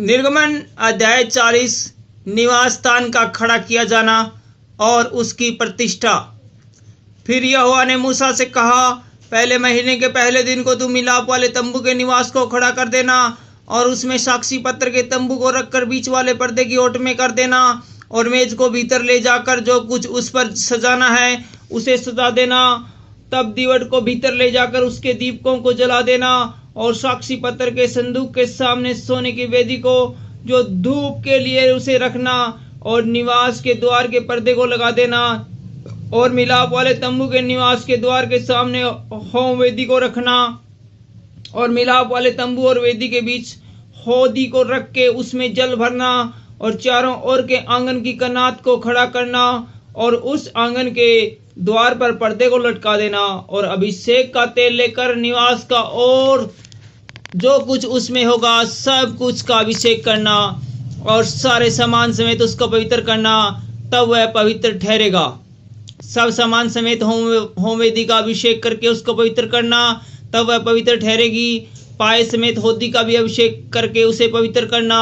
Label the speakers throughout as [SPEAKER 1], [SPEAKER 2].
[SPEAKER 1] निर्गमन अध्याय 40 निवास स्थान का खड़ा किया जाना और उसकी प्रतिष्ठा। फिर यहोवा ने मूसा से कहा, पहले महीने के पहले दिन को तू मिलाप वाले तंबू के निवास को खड़ा कर देना और उसमें साक्षी पत्र के तंबू को रखकर बीच वाले पर्दे की ओट में कर देना और मेज को भीतर ले जाकर जो कुछ उस पर सजाना है उसे सजा देना। तब दीवट को भीतर ले जाकर उसके दीपकों को जला देना और साक्षी पत्र के संदूक के सामने सोने की वेदी को जो धूप के लिए उसे रखना और निवास के द्वार के पर्दे को लगा देना और मिलाप वाले तंबू के निवास के द्वार के सामने होम वेदी को रखना और मिलाप वाले तंबू और वेदी के बीच होदी को रख के उसमें जल भरना और चारों ओर के आंगन की कनात को खड़ा करना और उस आंगन के द्वार पर पर्दे को लटका देना और अभिषेक का तेल लेकर निवास का और जो कुछ उसमें होगा सब कुछ का अभिषेक करना और सारे सामान समेत उसको पवित्र करना, तब वह पवित्र ठहरेगा। सब सामान समेत होम वेदी का अभिषेक करके उसको पवित्र करना, तब वह पवित्र ठहरेगी। पाए समेत होदी का भी अभिषेक करके उसे पवित्र करना।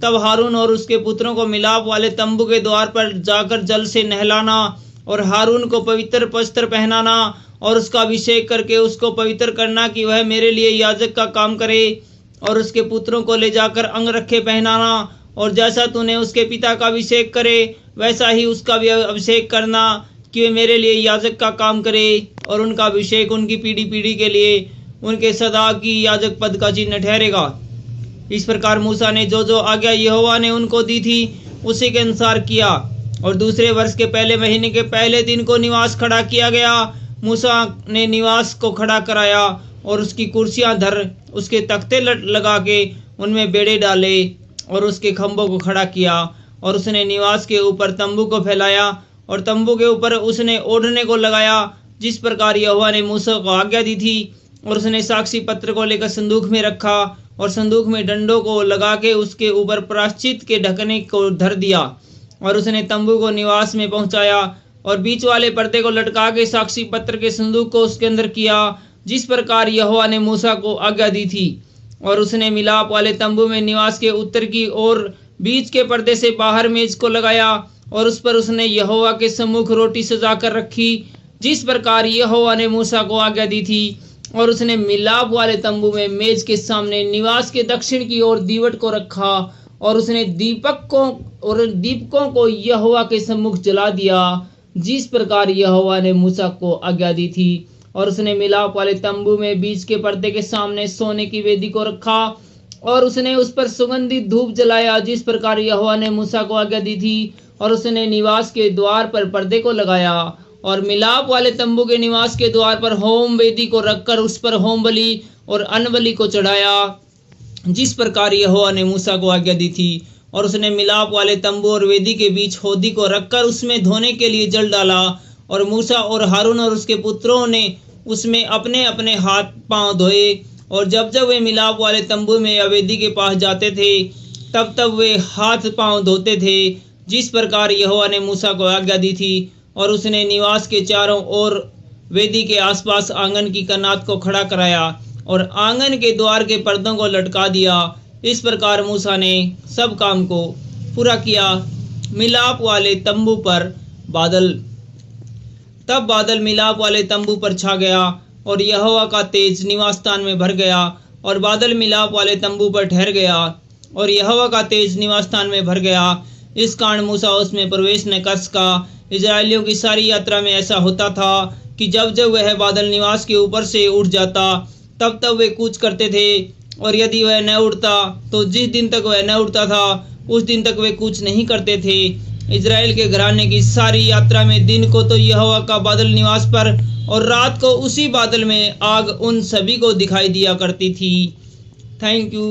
[SPEAKER 1] तब हारून और उसके पुत्रों को मिलाप वाले तंबू के द्वार पर जाकर जल से नहलाना और हारून को पवित्र वस्त्र पहनाना और उसका अभिषेक करके उसको पवित्र करना कि वह मेरे लिए याजक का काम करे। और उसके पुत्रों को ले जाकर अंगरखे पहनाना और जैसा तूने उसके पिता का अभिषेक करे वैसा ही उसका भी अभिषेक करना कि वे मेरे लिए याजक का काम करे और उनका अभिषेक उनकी पीढ़ी पीढ़ी के लिए उनके सदा की याजक पद का चिन्ह ठहरेगा। इस प्रकार मूसा ने जो जो आज्ञा यहोवा ने उनको दी थी उसी के अनुसार किया और दूसरे वर्ष के पहले महीने के पहले दिन को निवास खड़ा किया गया। मूसा ने निवास को खड़ा कराया और उसकी कुर्सियां धर उसके तख्ते लगा के उनमें बेड़े डाले और उसके खंभों को खड़ा किया और उसने निवास के ऊपर तंबू को फैलाया और तंबू के ऊपर उसने ओढ़ने को लगाया जिस प्रकार यहोवा ने मूसा को आज्ञा दी थी। और उसने साक्षी पत्र को लेकर संदूक में रखा और संदूक में डंडों को लगा के उसके ऊपर प्रायश्चित के ढकने को धर दिया और उसने तंबू को निवास में पहुंचाया और बीच वाले पर्दे को लटका के साक्षी पत्र के संदूक को उसके अंदर किया जिस प्रकार यहोवा ने मूसा को आज्ञा दी थी। और उसने मिलाप वाले तंबू में निवास के उत्तर की ओर बीच के पर्दे से बाहर मेज को लगाया और उस पर उसने यहोवा के सम्मुख रोटी सजा कर रखी जिस प्रकार यहोवा ने मूसा को आज्ञा दी थी। और उसने मिलाप वाले तंबू में मेज के सामने निवास के दक्षिण की ओर दीवट को रखा और उसने दीपकों को यहोवा के सम्मुख जला दिया जिस प्रकार यहोवा ने मूसा को आज्ञा दी थी। और उसने मिलाप वाले तंबू में बीच के पर्दे के सामने सोने की वेदी को रखा और उसने उस पर सुगंधित धूप जलाया जिस प्रकार यहोवा ने मूसा को आज्ञा दी थी। और उसने निवास के द्वार पर पर्दे को लगाया और मिलाप वाले तंबू के निवास के द्वार पर होम वेदी को रखकर उस पर होम बलि और अन्न बलि को चढ़ाया जिस प्रकार यहोवा ने मूसा को आज्ञा दी थी। और उसने मिलाप वाले तंबू और वेदी के बीच होदी को रखकर उसमें धोने के लिए जल डाला और मूसा और हारून और उसके पुत्रों ने उसमें अपने अपने हाथ पांव धोए। और जब जब वे मिलाप वाले तंबू में या वेदी के पास जाते थे तब तब वे हाथ पांव धोते थे जिस प्रकार यहोवा ने मूसा को आज्ञा दी थी। और उसने निवास के चारों ओर वेदी के आसपास आंगन की कनात को खड़ा कराया और आंगन के द्वार के पर्दों को लटका दिया। इस प्रकार मूसा ने सब काम को पूरा किया। मिलाप वाले तंबू पर बादल। तब बादल मिलाप वाले तंबू पर छा गया और यहोवा का तेज निवास स्थान में भर गया और बादल मिलाप वाले तंबू पर ठहर गया और यहोवा का तेज निवास स्थान में भर गया। इस कारण मूसा उसमें प्रवेश न कर सका। इजरायलियों की सारी यात्रा में ऐसा होता था कि जब जब वह बादल निवास के ऊपर से उठ जाता तब तब वे कूच करते थे और यदि वह न उड़ता तो जिस दिन तक वह न उड़ता था उस दिन तक वे कूच नहीं करते थे। इजराइल के घराने की सारी यात्रा में दिन को तो यहोवा का बादल निवास पर और रात को उसी बादल में आग उन सभी को दिखाई दिया करती थी। Thank you.